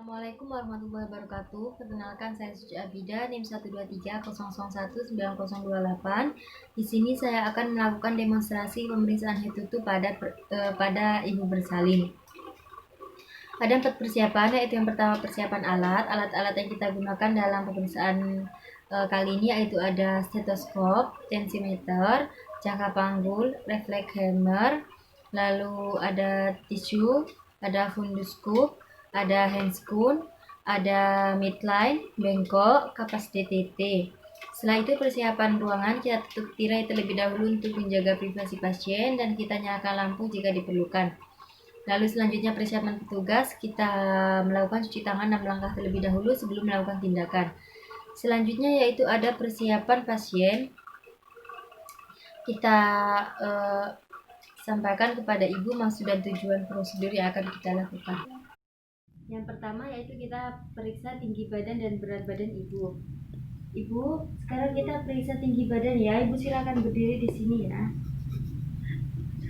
Assalamualaikum warahmatullahi wabarakatuh. Perkenalkan, saya Suci Abida, NIM 123001928. Di sini saya akan melakukan demonstrasi pemeriksaan head to toe pada ibu bersalin. Ada 4 persiapan, yaitu yang pertama persiapan alat yang kita gunakan dalam pemeriksaan kali ini, yaitu ada stetoskop, tensimeter, jangka panggul, refleks hammer, lalu ada tisu, ada funduskup, ada handscoon, ada midline, bengkok, kapas DTT. Setelah itu persiapan ruangan, kita tutup tirai terlebih dahulu untuk menjaga privasi pasien dan kita nyalakan lampu jika diperlukan. Lalu selanjutnya persiapan petugas, kita melakukan cuci tangan 6 langkah terlebih dahulu sebelum melakukan tindakan. Selanjutnya yaitu ada persiapan pasien. Kita sampaikan kepada ibu maksud dan tujuan prosedur yang akan kita lakukan. Yang pertama yaitu kita periksa tinggi badan dan berat badan ibu. Ibu, sekarang kita periksa tinggi badan ya. Ibu silakan berdiri di sini ya.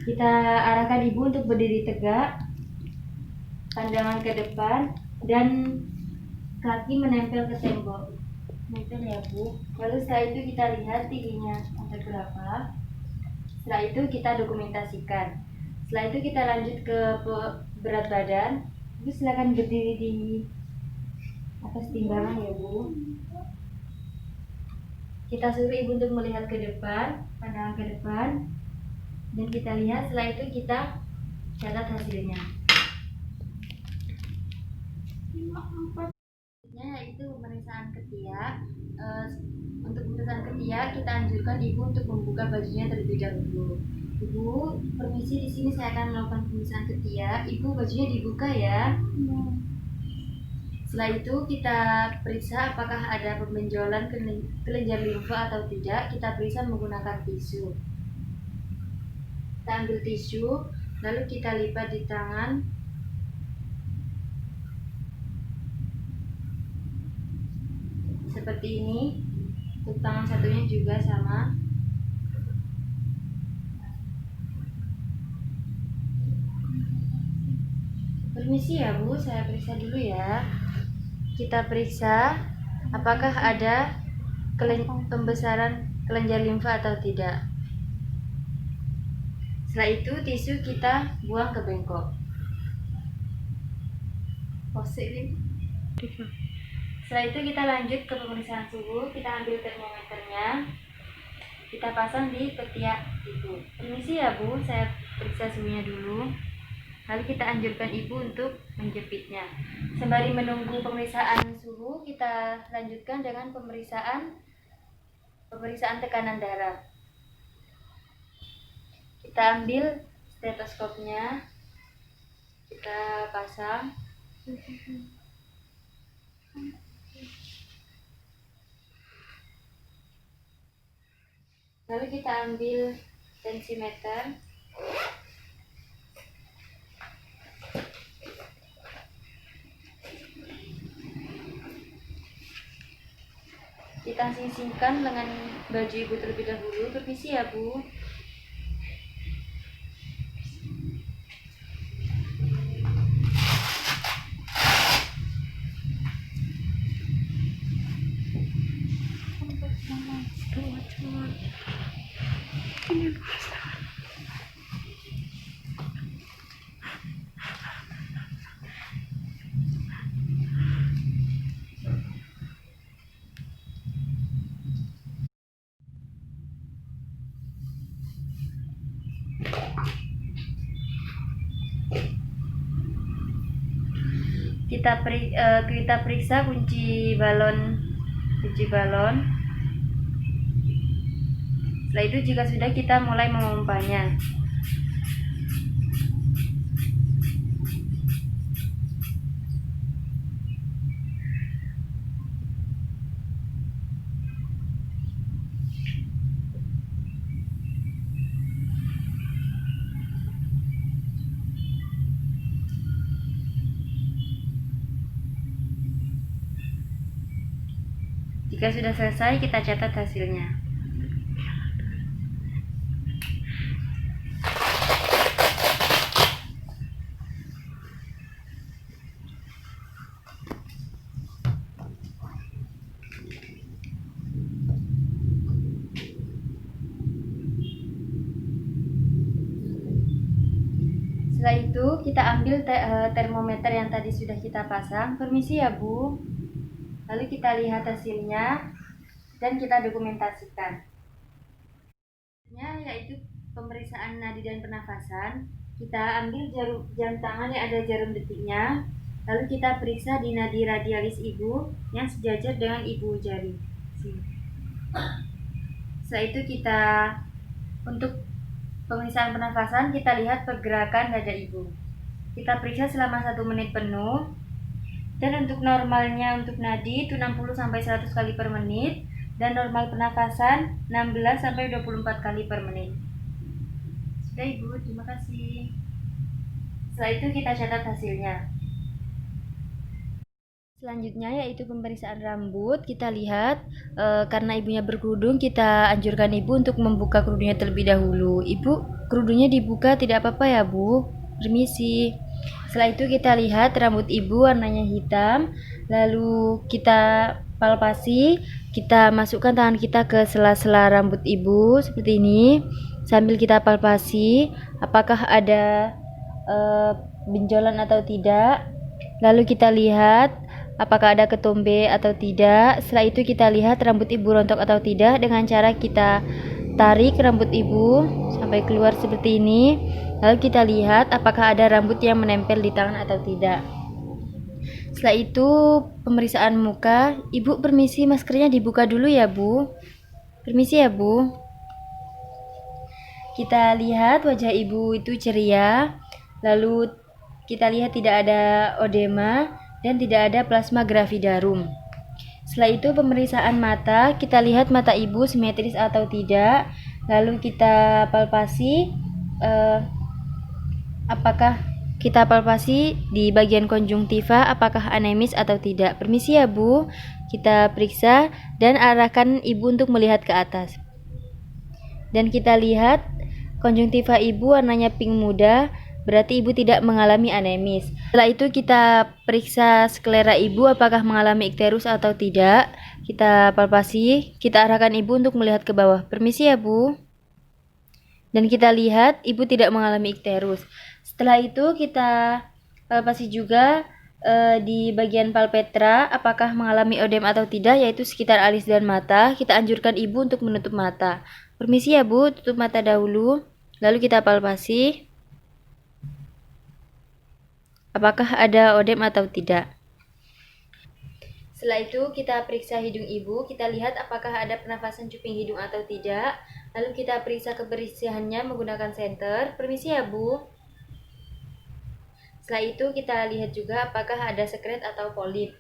Kita arahkan ibu untuk berdiri tegak, pandangan ke depan, dan kaki menempel ke tembok. Nempel ya Bu. Lalu setelah itu kita lihat tingginya sampai berapa. Setelah itu kita dokumentasikan. Setelah itu kita lanjut ke berat badan. Ibu silakan berdiri di atas timbangan ya Bu. Kita suruh ibu untuk melihat ke depan, pandangan ke depan, dan kita lihat. Setelah itu kita catat hasilnya. Selanjutnya yaitu pemeriksaan ketiak. Untuk pemeriksaan ketiak kita anjurkan ibu untuk membuka bajunya terlebih dahulu. Ibu, permisi, di sini saya akan melakukan pemeriksaan ketiak. Ibu, bajunya dibuka ya. Setelah itu kita periksa apakah ada pembenjolan kelenjar limfa atau tidak. Kita periksa menggunakan tisu. Kita ambil tisu, lalu kita lipat di tangan. Seperti ini. Untuk tangan satunya juga sama. Permisi ya Bu, saya periksa dulu ya. Kita periksa apakah ada pembesaran kelenjar limfa atau tidak. Setelah itu tisu kita buang ke bengkok. Setelah itu kita lanjut ke pemeriksaan suhu. Kita ambil termometernya, kita pasang di ketiak ibu. Permisi ya Bu, saya periksa suhunya dulu. Lalu kita anjurkan ibu untuk menjepitnya. Sembari menunggu pemeriksaan suhu, kita lanjutkan dengan pemeriksaan tekanan darah. Kita ambil stetoskopnya, kita pasang. Lalu kita ambil tensimeter. Kita sisihkan lengan baju ibu terlebih dahulu. Permisi ya Bu. Kita periksa kunci balon. Setelah itu jika sudah, kita mulai memompanya. Jika sudah selesai, kita catat hasilnya. kita ambil termometer yang tadi sudah kita pasang. Permisi ya Bu. Lalu kita lihat hasilnya dan kita dokumentasikan. Yaitu pemeriksaan nadi dan pernafasan. Kita ambil jam tangan yang ada jarum detiknya, lalu kita periksa di nadi radialis ibu yang sejajar dengan ibu jari. Setelah itu untuk pemeriksaan pernafasan kita lihat pergerakan dada ibu. Kita periksa selama 1 menit penuh. Dan untuk normalnya untuk nadi itu 60-100 kali per menit, dan normal pernafasan 16-24 kali per menit. Sudah Ibu, terima kasih. Setelah itu kita catat hasilnya. Selanjutnya yaitu pemeriksaan rambut. Kita lihat karena ibunya berkerudung, kita anjurkan ibu untuk membuka kerudungnya terlebih dahulu. Ibu, kerudungnya dibuka tidak apa-apa ya Bu. Permisi. Setelah itu kita lihat rambut ibu warnanya hitam, lalu kita palpasi, kita masukkan tangan kita ke sela-sela rambut ibu seperti ini, sambil kita palpasi apakah ada benjolan atau tidak. Lalu kita lihat apakah ada ketombe atau tidak. Setelah itu kita lihat rambut ibu rontok atau tidak dengan cara kita tarik rambut ibu sampai keluar seperti ini. Lalu kita lihat apakah ada rambut yang menempel di tangan atau tidak. Setelah itu pemeriksaan muka. Ibu permisi, maskernya dibuka dulu ya Bu. Permisi ya Bu. Kita lihat wajah ibu itu ceria. Lalu kita lihat tidak ada odema dan tidak ada plasma gravidarum. Setelah itu pemeriksaan mata. Kita lihat mata ibu simetris atau tidak. Lalu kita palpasi apakah kita palpasi di bagian konjungtiva apakah anemis atau tidak. Permisi ya Bu, kita periksa dan arahkan ibu untuk melihat ke atas. Dan kita lihat konjungtiva ibu warnanya pink muda, berarti ibu tidak mengalami anemis. Setelah itu kita periksa sklera ibu apakah mengalami ikterus atau tidak. Kita palpasi, kita arahkan ibu untuk melihat ke bawah. Permisi ya Bu. Dan kita lihat ibu tidak mengalami ikterus. Setelah itu kita palpasi juga di bagian palpetra apakah mengalami odem atau tidak, yaitu sekitar alis dan mata. Kita anjurkan ibu untuk menutup mata. Permisi ya Bu, tutup mata dahulu. Lalu kita palpasi apakah ada odem atau tidak. Setelah itu kita periksa hidung ibu, kita lihat apakah ada pernafasan cuping hidung atau tidak. Lalu kita periksa kebersihannya menggunakan senter. Permisi ya Bu. Setelah itu kita lihat juga apakah ada sekret atau polip.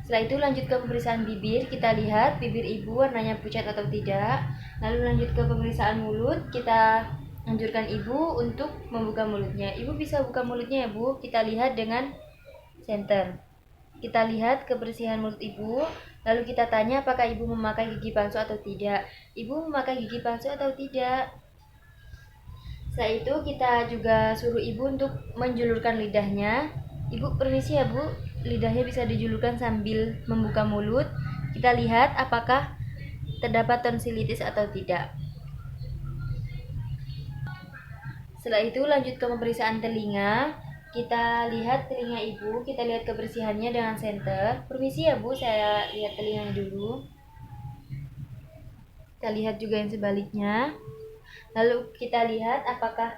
Setelah itu lanjut ke pemeriksaan bibir. Kita lihat bibir ibu warnanya pucat atau tidak. Lalu lanjut ke pemeriksaan mulut. Kita anjurkan ibu untuk membuka mulutnya. Ibu bisa buka mulutnya ya Bu. Kita lihat dengan senter. Kita lihat kebersihan mulut ibu. Lalu kita tanya apakah ibu memakai gigi palsu atau tidak. Ibu memakai gigi palsu atau tidak. Setelah itu kita juga suruh ibu untuk menjulurkan lidahnya. Ibu permisi ya Bu, lidahnya bisa dijulurkan sambil membuka mulut. Kita lihat apakah terdapat tonsilitis atau tidak. Setelah itu lanjut ke pemeriksaan telinga. Kita lihat telinga ibu, kita lihat kebersihannya dengan senter. Permisi ya Bu, saya lihat telinganya dulu. Kita lihat juga yang sebaliknya. Lalu kita lihat apakah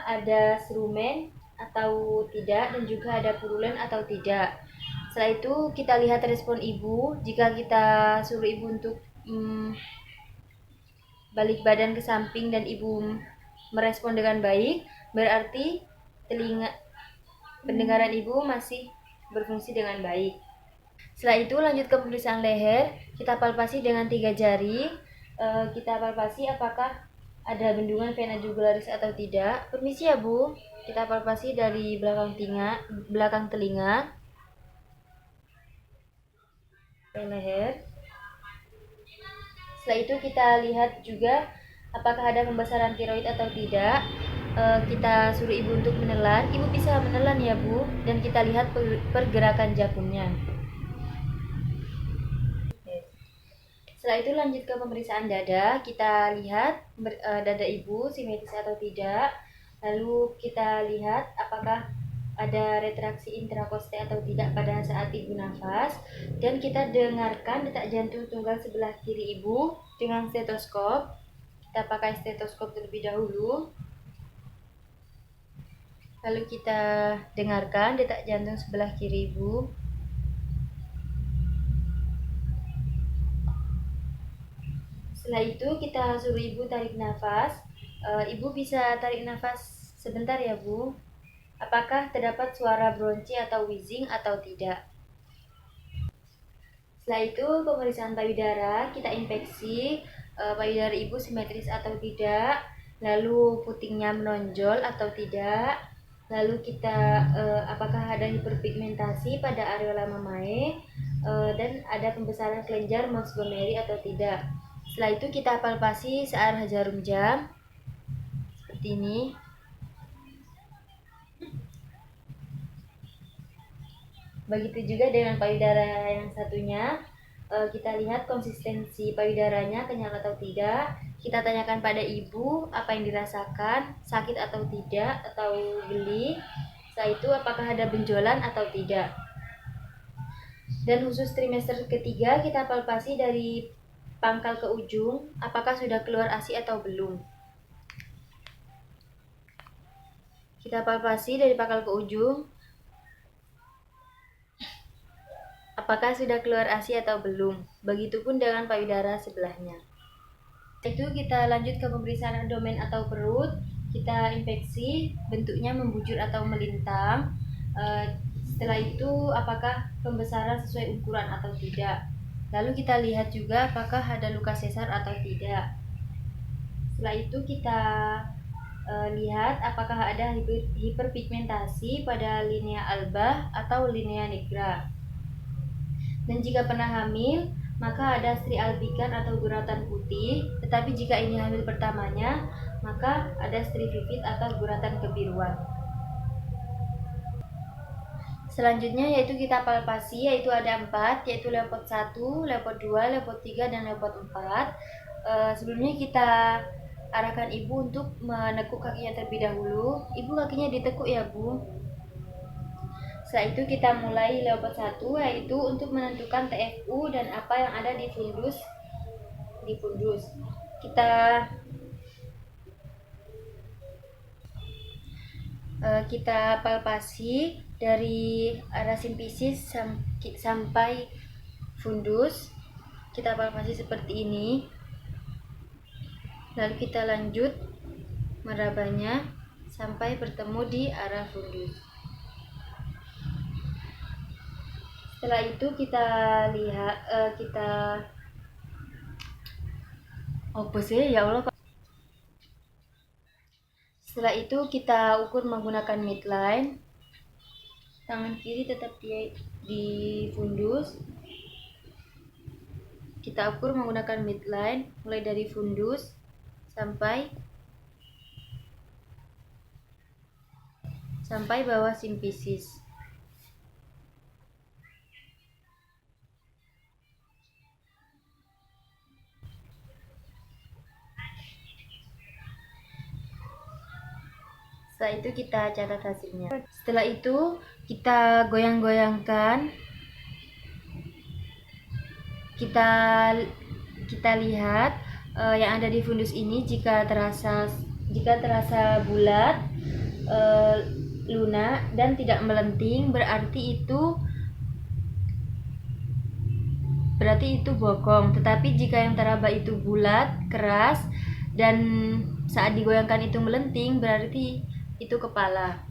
ada serumen atau tidak, dan juga ada purulen atau tidak. Setelah itu kita lihat respon ibu. Jika kita suruh ibu untuk balik badan ke samping dan ibu merespon dengan baik, berarti pendengaran ibu masih berfungsi dengan baik. Setelah itu lanjut ke pemeriksaan leher. Kita palpasi dengan 3 jari. Kita palpasi apakah ada bendungan vena jugularis atau tidak. Permisi ya Bu, kita palpasi dari belakang telinga ke leher. Setelah itu kita lihat juga apakah ada pembesaran tiroid atau tidak. Kita suruh ibu untuk menelan. Ibu bisa menelan ya Bu, dan kita lihat pergerakan jakumnya. Setelah itu lanjut ke pemeriksaan dada. Kita lihat dada ibu simetris atau tidak. Lalu kita lihat apakah ada retraksi intrakoste atau tidak pada saat ibu nafas. Dan kita dengarkan detak jantung tunggal sebelah kiri ibu dengan stetoskop. Kita pakai stetoskop terlebih dahulu. Lalu kita dengarkan detak jantung sebelah kiri ibu. Setelah itu kita suruh ibu tarik nafas. Ibu bisa tarik nafas sebentar ya Bu. Apakah terdapat suara bronchi atau wheezing atau tidak? Setelah itu pemeriksaan payudara, kita infeksi payudara ibu simetris atau tidak, lalu putingnya menonjol atau tidak, lalu kita apakah ada hiperpigmentasi pada areola mamae, dan ada pembesaran kelenjar Montgomery atau tidak. Setelah itu kita palpasi searah jarum jam seperti ini. Begitu juga dengan payudara yang satunya. Kita lihat konsistensi payudaranya kenyal atau tidak. Kita tanyakan pada ibu apa yang dirasakan, sakit atau tidak, atau geli. Setelah itu apakah ada benjolan atau tidak. Dan khusus trimester ketiga kita palpasi dari pangkal ke ujung, apakah sudah keluar ASI atau belum. Kita palpasi dari pangkal ke ujung, apakah sudah keluar ASI atau belum. Begitupun dengan payudara sebelahnya. Itu kita lanjut ke pemeriksaan abdomen atau perut. Kita infeksi, bentuknya membujur atau melintang. Setelah itu apakah pembesaran sesuai ukuran atau tidak. Lalu kita lihat juga apakah ada luka sesar atau tidak. Setelah itu kita lihat apakah ada hiperpigmentasi pada linea alba atau linea nigra. Dan jika pernah hamil, maka ada stri albikan atau guratan putih. Tetapi jika ini hamil pertamanya, maka ada stri vivid atau guratan kebiruan. Selanjutnya yaitu kita palpasi, yaitu ada 4, yaitu leopard 1, leopard 2, leopard 3, dan leopard 4. Sebelumnya kita arahkan ibu untuk menekuk kakinya terlebih dahulu. Ibu kakinya ditekuk ya Bu. Setelah itu kita mulai leopard 1, yaitu untuk menentukan TFU dan apa yang ada di fundus. Kita palpasi dari arah simpisis sampai fundus. Kita palpasi seperti ini. Lalu kita lanjut merabanya sampai bertemu di arah fundus. Setelah itu kita lihat ya Allah. Setelah itu kita ukur menggunakan midline. Tangan kiri tetap di fundus. Kita ukur menggunakan midline mulai dari fundus sampai bawah simpisis. Setelah itu kita catat hasilnya. Setelah itu kita goyang-goyangkan. Kita lihat yang ada di fundus ini jika terasa bulat, lunak dan tidak melenting, berarti itu bokong. Tetapi jika yang teraba itu bulat, keras, dan saat digoyangkan itu melenting, berarti itu kepala.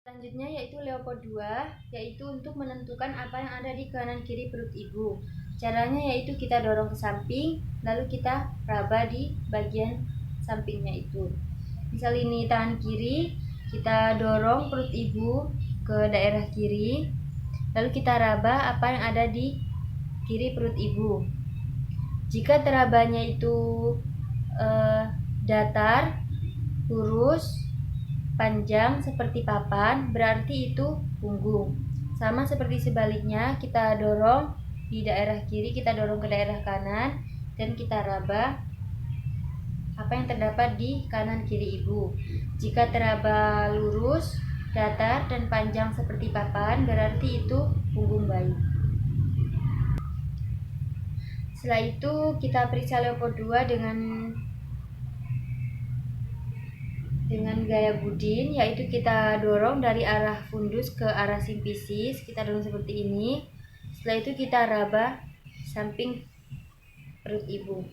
Selanjutnya yaitu leopard 2, yaitu untuk menentukan apa yang ada di kanan kiri perut ibu. Caranya yaitu kita dorong ke samping, lalu kita raba di bagian sampingnya itu. Misal ini tangan kiri, kita dorong perut ibu ke daerah kiri, lalu kita raba apa yang ada di kiri perut ibu. Jika terabanya itu datar, lurus, panjang seperti papan, berarti itu punggung. Sama seperti sebaliknya, kita dorong di daerah kiri kita dorong ke daerah kanan dan kita raba apa yang terdapat di kanan kiri ibu. Jika teraba lurus, datar, dan panjang seperti papan, berarti itu punggung bayi. Setelah itu kita periksa Leopold 2 dengan gaya Budin, yaitu kita dorong dari arah fundus ke arah simfisis, kita dorong seperti ini. Setelah itu kita raba samping perut ibu.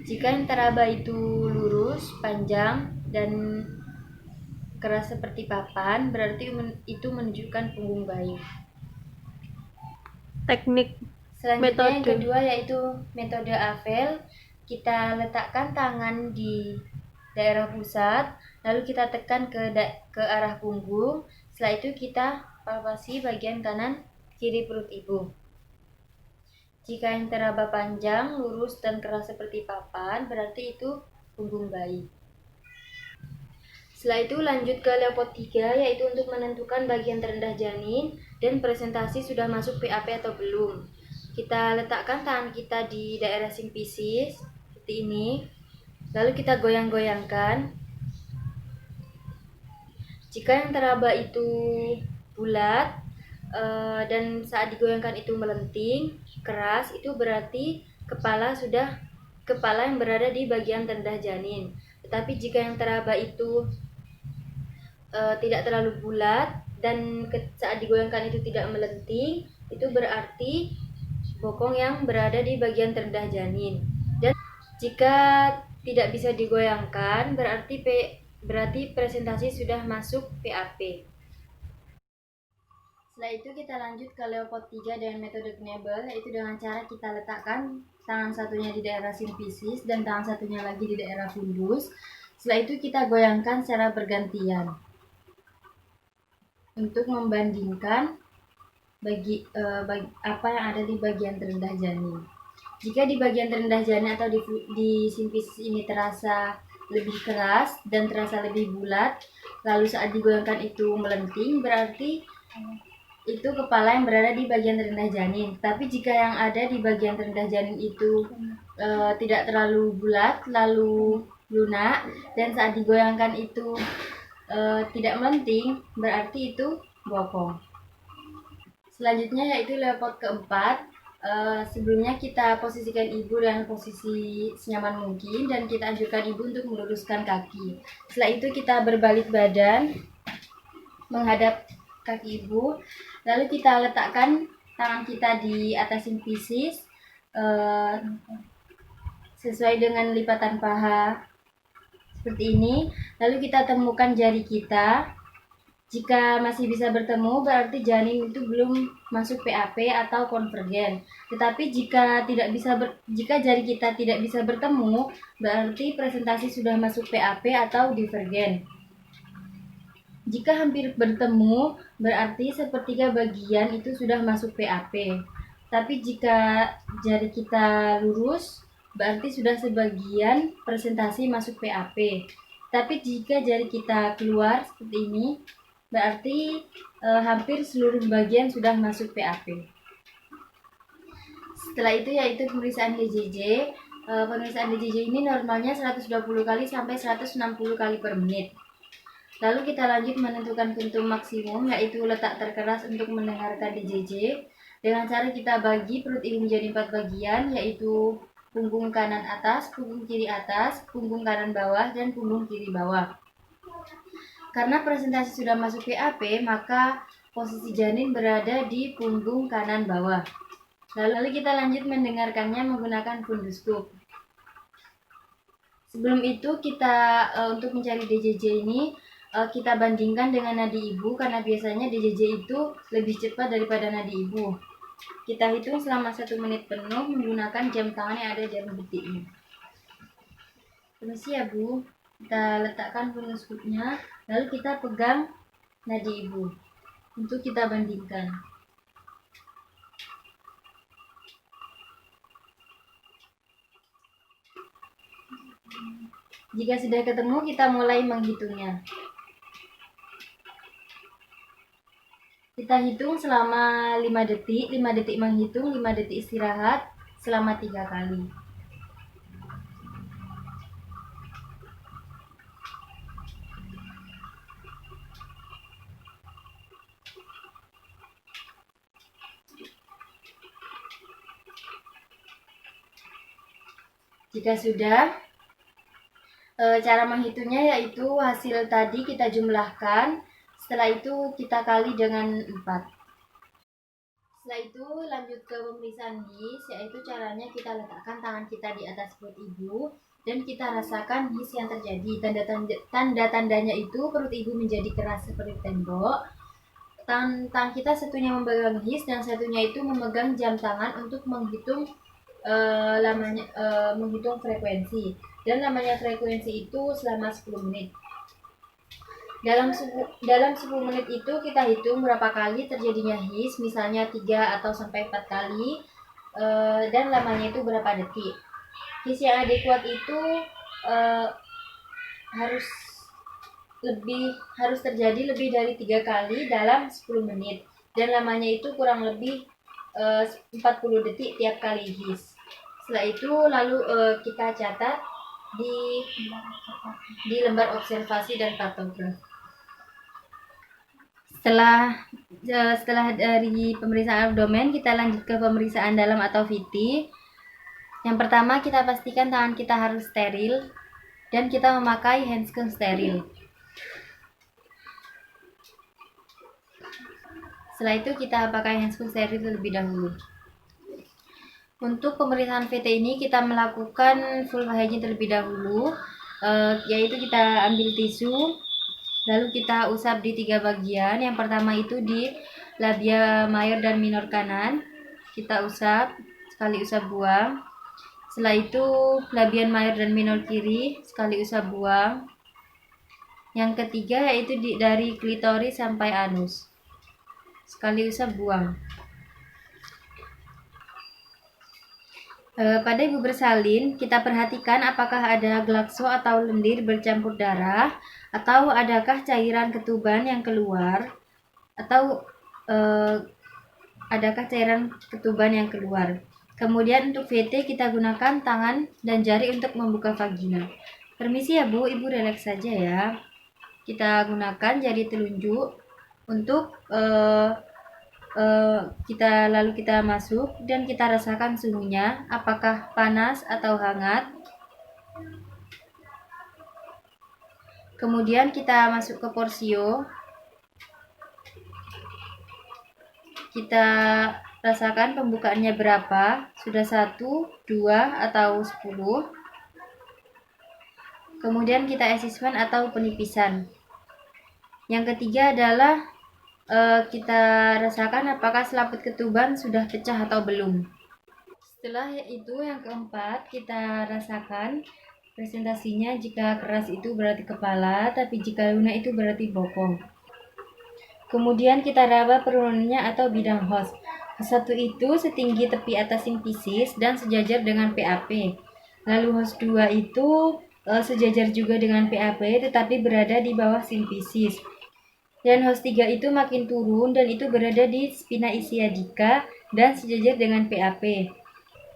Jika yang teraba itu lurus, panjang, dan keras seperti papan, berarti itu menunjukkan punggung bayi. Teknik Selanjutnya yang kedua yaitu metode Avel. Kita letakkan tangan di daerah pusat, lalu kita tekan ke arah punggung. Setelah itu kita palpasi bagian kanan kiri perut ibu. Jika yang teraba panjang, lurus, dan keras seperti papan, berarti itu punggung bayi. Setelah itu lanjut ke Leopold 3, yaitu untuk menentukan bagian terendah janin dan presentasi sudah masuk PAP atau belum. Kita letakkan tangan kita di daerah simfisis seperti ini, lalu kita goyang-goyangkan. Jika yang teraba itu bulat dan saat digoyangkan itu melenting keras, itu berarti kepala yang berada di bagian terendah janin. Tetapi jika yang teraba itu tidak terlalu bulat dan saat digoyangkan itu tidak melenting, itu berarti bokong yang berada di bagian terendah janin. Dan jika tidak bisa digoyangkan, berarti presentasi sudah masuk PAP. Setelah itu kita lanjut ke Leopold 3 dengan metode Knebel, yaitu dengan cara kita letakkan tangan satunya di daerah simfisis dan tangan satunya lagi di daerah fundus. Setelah itu kita goyangkan secara bergantian untuk membandingkan apa yang ada di bagian terendah janin. Jika di bagian terendah janin atau di simfisis ini terasa lebih keras dan terasa lebih bulat, lalu saat digoyangkan itu melenting, berarti itu kepala yang berada di bagian terendah janin. Tapi jika yang ada di bagian terendah janin itu tidak terlalu bulat, lalu lunak, dan saat digoyangkan itu tidak melenting, berarti itu bokong. Selanjutnya yaitu Leopold keempat. Sebelumnya kita posisikan ibu dengan posisi senyaman mungkin dan kita anjurkan ibu untuk meluruskan kaki. Setelah itu kita berbalik badan menghadap kaki ibu, lalu kita letakkan tangan kita di atas simfisis sesuai dengan lipatan paha seperti ini. Lalu kita temukan jari kita. Jika masih bisa bertemu, berarti janin itu belum masuk PAP atau konvergen. Tetapi jika jari kita tidak bisa bertemu, berarti presentasi sudah masuk PAP atau divergen. Jika hampir bertemu, berarti sepertiga bagian itu sudah masuk PAP. Tapi jika jari kita lurus, berarti sudah sebagian presentasi masuk PAP. Tapi jika jari kita keluar seperti ini, berarti hampir seluruh bagian sudah masuk PAP. Setelah itu yaitu pemeriksaan DJJ. Pemeriksaan DJJ ini normalnya 120 kali sampai 160 kali per menit. Lalu kita lanjut menentukan pintu maksimum, yaitu letak terkeras untuk mendengarkan DJJ. Dengan cara kita bagi perut ini menjadi 4 bagian, yaitu punggung kanan atas, punggung kiri atas, punggung kanan bawah, dan punggung kiri bawah. Karena presentasi sudah masuk PAP, maka posisi janin berada di punggung kanan bawah. Lalu kita lanjut mendengarkannya menggunakan funduskop. Sebelum itu kita untuk mencari DJJ ini kita bandingkan dengan nadi ibu, karena biasanya DJJ itu lebih cepat daripada nadi ibu. Kita hitung selama 1 menit penuh menggunakan jam tangan yang ada jam detiknya. Permisi ya Bu. Kita letakkan funduskopnya, lalu kita pegang nadi ibu untuk kita bandingkan. Jika sudah ketemu, kita mulai menghitungnya. Kita hitung selama 5 detik, 5 detik menghitung, 5 detik istirahat selama 3 kali. Jika sudah, cara menghitungnya yaitu hasil tadi kita jumlahkan, setelah itu kita kali dengan 4. Setelah itu lanjut ke pemeriksaan his, yaitu caranya kita letakkan tangan kita di atas perut ibu dan kita rasakan his yang terjadi. Tanda-tandanya itu perut ibu menjadi keras seperti tembok. Tangan kita satunya memegang his dan satunya itu memegang jam tangan untuk menghitung menghitung frekuensi. Dan lamanya frekuensi itu selama 10 menit. Dalam 10 menit itu kita hitung berapa kali terjadinya his, misalnya 3 atau sampai 4 kali, dan lamanya itu berapa detik. His yang adekuat itu harus terjadi lebih dari 3 kali dalam 10 menit, dan lamanya itu kurang lebih 40 detik tiap kali his. Setelah itu lalu kita catat di lembar observasi dan pantograf. Setelah dari pemeriksaan abdomen, kita lanjut ke pemeriksaan dalam atau VT. Yang pertama, kita pastikan tangan kita harus steril dan kita memakai handscoon steril. Setelah itu kita pakai handscoon steril terlebih dahulu. Untuk pemeriksaan VT ini kita melakukan full hygiene terlebih dahulu, yaitu kita ambil tisu. Lalu kita usap di 3 bagian. Yang pertama itu di labia mayor dan minor kanan. Kita usap, sekali usap buang. Setelah itu labian mayor dan minor kiri, sekali usap buang. Yang ketiga yaitu dari klitoris sampai anus. Sekali usap buang. Pada ibu bersalin, kita perhatikan apakah ada glakso atau lendir bercampur darah, atau adakah cairan ketuban yang keluar, atau adakah cairan ketuban yang keluar. Kemudian untuk VT kita gunakan tangan dan jari untuk membuka vagina. Permisi ya Bu, Ibu relaks saja ya. Kita gunakan jari telunjuk untuk lalu kita masuk dan kita rasakan suhunya, apakah panas atau hangat. Kemudian kita masuk ke porsio. Kita rasakan pembukaannya berapa, sudah 1, 2, atau 10. Kemudian kita assessment atau penipisan. Yang ketiga adalah kita rasakan apakah selaput ketuban sudah pecah atau belum. Setelah itu yang keempat, kita rasakan presentasinya. Jika keras itu berarti kepala, tapi jika lunak itu berarti bokong. Kemudian kita raba perunannya atau bidang host. Host 1 itu setinggi tepi atas simfisis dan sejajar dengan PAP. Lalu host 2 itu sejajar juga dengan PAP tetapi berada di bawah simfisis. Dan host 3 itu makin turun dan itu berada di spina ischiadica dan sejajar dengan PAP.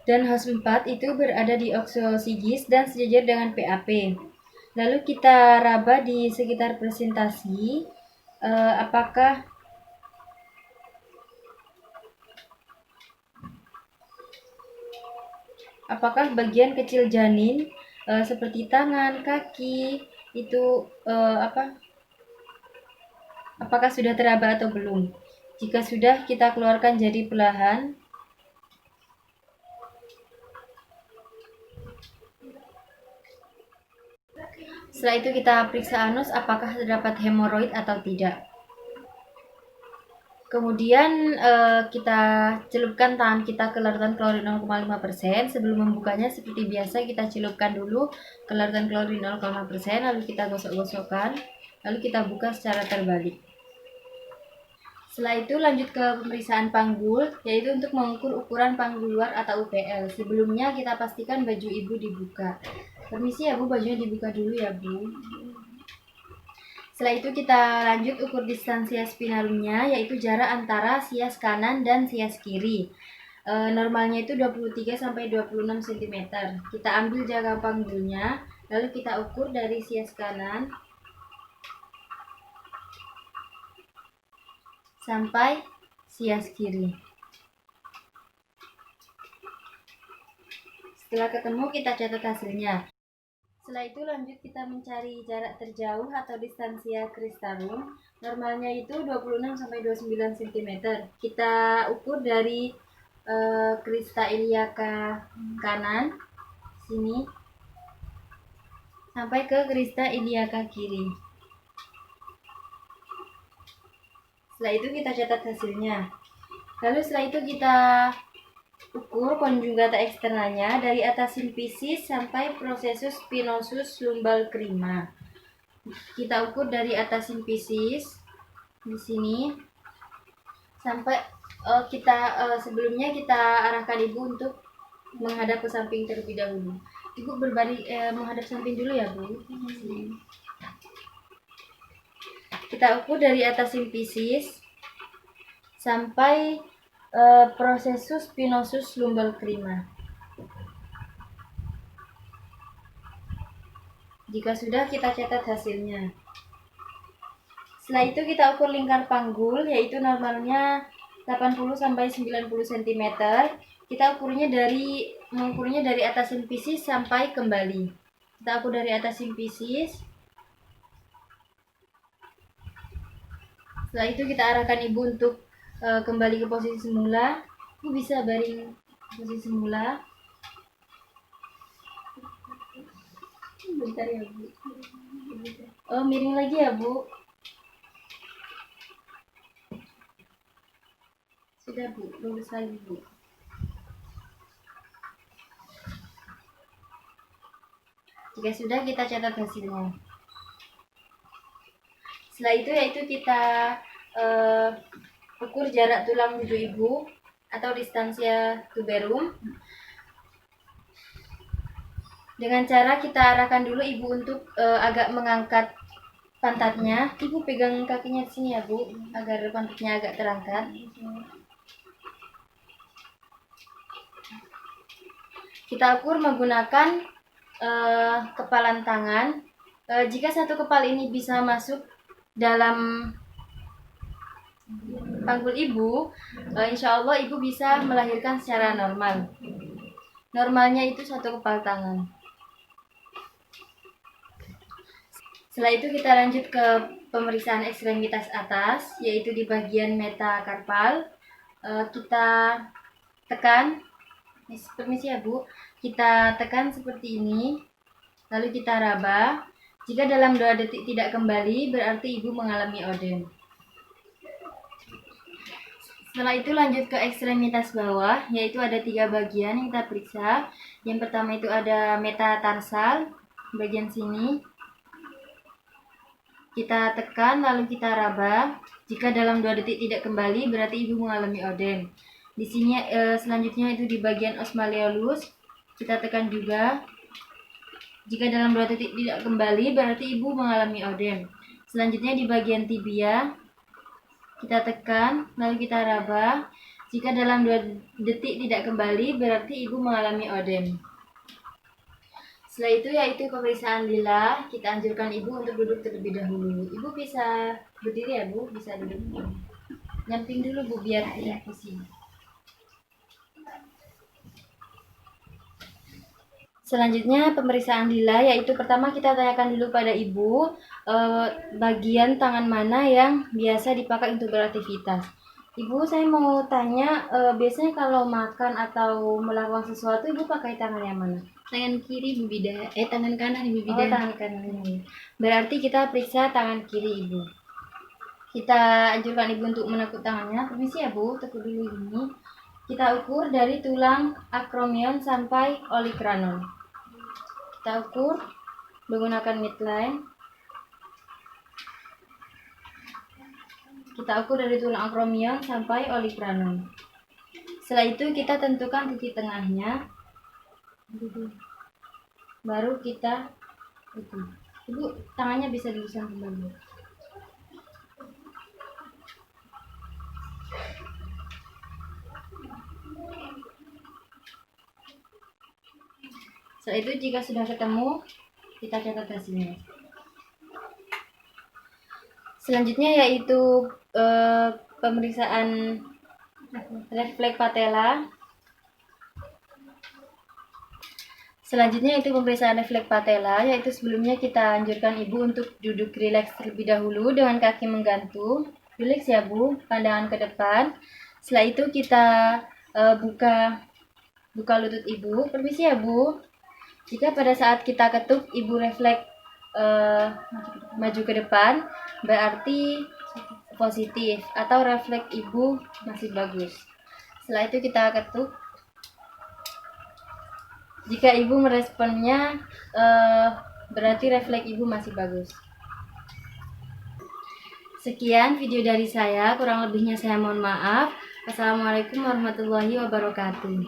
Dan host 4 itu berada di oxosigis dan sejajar dengan PAP. Lalu kita raba di sekitar presentasi, apakah bagian kecil janin seperti tangan, kaki itu apakah sudah teraba atau belum. Jika sudah, kita keluarkan jari perlahan. Setelah itu kita periksa anus apakah terdapat hemoroid atau tidak. Kemudian kita celupkan tangan kita ke larutan klorin 0,5%. Sebelum membukanya seperti biasa kita celupkan dulu ke larutan klorin 0,5%, lalu kita gosok-gosokkan, lalu kita buka secara terbalik. Setelah itu lanjut ke pemeriksaan panggul, yaitu untuk mengukur ukuran panggul luar atau UPL. Sebelumnya kita pastikan baju ibu dibuka. Permisi ya Bu, bajunya dibuka dulu ya Bu. Setelah itu kita lanjut ukur distansia spinalumnya, yaitu jarak antara sias kanan dan sias kiri. Normalnya itu 23 sampai 26 cm. Kita ambil jarak panggulnya, lalu kita ukur dari sias kanan sampai sias kiri. Setelah ketemu, kita catat hasilnya. Setelah itu lanjut kita mencari jarak terjauh atau distansia kristalum. Normalnya itu 26 sampai 29 cm. Kita ukur dari krista iliaca kanan sini sampai ke krista iliaca kiri. Setelah itu kita catat hasilnya. Lalu setelah itu kita ukur konjugata eksternalnya dari atas simfisis sampai processus spinosus lumbal crima. Kita ukur dari atas simfisis di sini sampai sebelumnya kita arahkan ibu untuk menghadap ke samping terlebih dahulu. Ibu berbaring menghadap samping dulu ya, Bu. Kita ukur dari atas simfisis sampai processus spinosus lumbal crima. Jika sudah, kita catat hasilnya. Setelah itu kita ukur lingkar panggul, yaitu normalnya 80 sampai 90 cm. Kita mengukurnya dari atas simfisis sampai kembali. Kita ukur dari atas simfisis. Setelah itu kita arahkan ibu untuk kembali ke posisi semula. Ibu bisa baring posisi semula. Bentar ya, Bu. Oh, miring lagi ya, Bu. Sudah, Bu. Lurus lagi, Bu. Jika sudah, kita catat hasilnya. Setelah itu yaitu kita ukur jarak tulang lucu ibu atau distansia tuberum. Dengan cara kita arahkan dulu ibu untuk agak mengangkat pantatnya. Ibu pegang kakinya di sini ya, Bu, agar pantatnya agak terangkat. Kita ukur menggunakan kepalan tangan. Jika satu kepal ini bisa masuk dalam panggul ibu, insya Allah ibu bisa melahirkan secara normal. Normalnya itu satu kepal tangan. Setelah itu kita lanjut ke pemeriksaan ekstremitas atas, yaitu di bagian metakarpal. Kita tekan, permisi ya, Bu, kita tekan seperti ini, lalu kita raba. Jika dalam 2 detik tidak kembali, berarti ibu mengalami odem. Setelah itu lanjut ke ekstremitas bawah, yaitu ada 3 bagian yang kita periksa. Yang pertama itu ada metatarsal, bagian sini. Kita tekan lalu kita raba. Jika dalam 2 detik tidak kembali, berarti ibu mengalami odem. Di sini selanjutnya itu di bagian os malleolus, kita tekan juga. Jika dalam 2 detik tidak kembali, berarti ibu mengalami odem. Selanjutnya di bagian tibia, kita tekan lalu kita raba. Jika dalam 2 detik tidak kembali, berarti ibu mengalami odem. Setelah itu yaitu pemeriksaan lila, kita anjurkan ibu untuk duduk terlebih dahulu. Ibu bisa berdiri ya, Bu, bisa duduk. Nyamping dulu, Bu, biar tidak pusing. Selanjutnya pemeriksaan lila, yaitu pertama kita tanyakan dulu pada ibu bagian tangan mana yang biasa dipakai untuk beraktivitas. Ibu, saya mau tanya, biasanya kalau makan atau melakukan sesuatu ibu pakai tangan yang mana? Tangan kiri Bu Bidan, tangan kanan Ibu Bidan. Oh, tangan kanan ini. Berarti kita periksa tangan kiri ibu. Kita anjurkan ibu untuk menekuk tangannya. Permisi ya, Bu, tekuk dulu ini. Kita ukur dari tulang acromion sampai olecranon. Kita ukur menggunakan midline. Kita ukur dari tulang acromion sampai olecranon. Setelah itu kita tentukan titik tengahnya. Baru kita ukur. Ibu, tangannya bisa diluruskan kembali. Setelah itu jika sudah ketemu, kita catat hasilnya. Selanjutnya yaitu pemeriksaan refleks patella. Selanjutnya itu pemeriksaan refleks patella, yaitu sebelumnya kita anjurkan ibu untuk duduk rileks terlebih dahulu dengan kaki menggantung. Rileks ya Bu, pandangan ke depan. Setelah itu kita buka lutut ibu. Permisi ya Bu. Jika pada saat kita ketuk ibu refleks maju ke depan, berarti positif atau refleks ibu masih bagus. Setelah itu kita ketuk. Jika ibu meresponnya berarti refleks ibu masih bagus. Sekian video dari saya, kurang lebihnya saya mohon maaf. Wassalamualaikum warahmatullahi wabarakatuh.